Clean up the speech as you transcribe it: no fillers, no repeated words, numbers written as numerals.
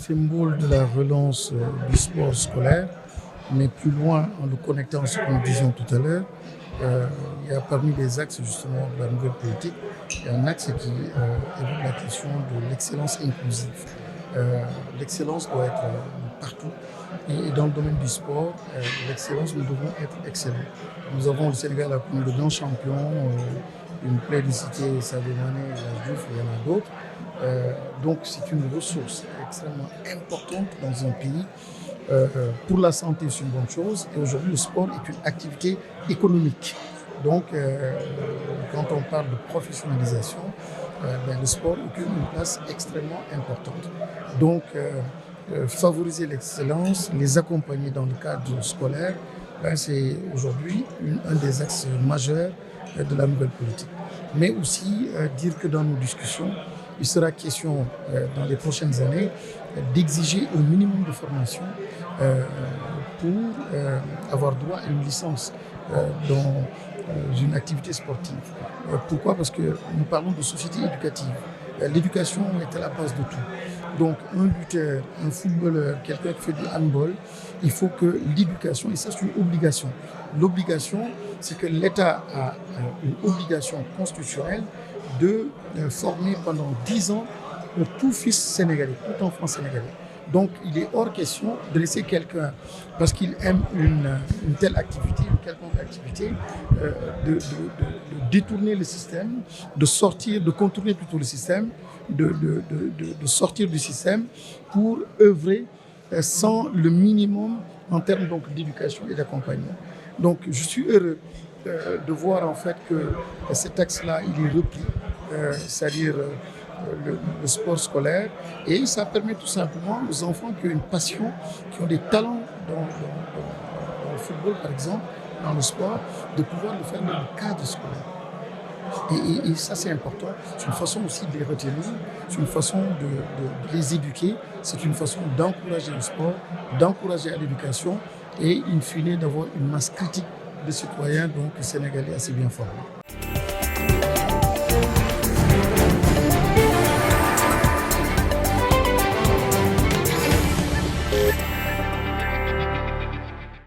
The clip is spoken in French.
symbole de la relance du sport scolaire, mais plus loin en le connectant à ce que nous disions tout à l'heure. Il y a parmi les axes justement de la nouvelle politique, il y a un axe qui évoque la question de l'excellence inclusive. L'excellence doit être partout et dans le domaine du sport, l'excellence, nous devons être excellents. Nous avons au Sénégal a connu de grands champions, une plaie de citer Sadio Mané, Diouf, il y en a d'autres. Donc c'est une ressource extrêmement importante dans un pays. Pour la santé, c'est une bonne chose. Et aujourd'hui, le sport est une activité économique. Donc, quand on parle de professionnalisation, le sport occupe une place extrêmement importante. Donc, favoriser l'excellence, les accompagner dans le cadre scolaire, c'est aujourd'hui un des axes majeurs de la nouvelle politique. Mais aussi dire que dans nos discussions, il sera question dans les prochaines années d'exiger un minimum de formation pour avoir droit à une licence dans une activité sportive. Pourquoi? Parce que nous parlons de société éducative. L'éducation est à la base de tout. Donc un lutteur, un footballeur, quelqu'un qui fait du handball, il faut que l'éducation, et ça c'est une obligation. L'obligation, c'est que l'État a une obligation constitutionnelle de former pendant 10 ans tout fils sénégalais, tout enfant sénégalais. Donc il est hors question de laisser quelqu'un, parce qu'il aime une telle activité, une quelconque activité, de détourner le système, de contourner plutôt le système, de sortir du système pour œuvrer sans le minimum en termes donc d'éducation et d'accompagnement. Donc je suis heureux de voir en fait que cet axe-là, il est repris, c'est-à-dire le sport scolaire, et ça permet tout simplement aux enfants qui ont une passion, qui ont des talents dans le football par exemple, dans le sport, de pouvoir le faire dans le cadre scolaire. Et ça c'est important, c'est une façon aussi de les retenir, c'est une façon de les éduquer, c'est une façon d'encourager le sport, d'encourager l'éducation et in fine d'avoir une masse critique de citoyens donc sénégalais assez bien formés.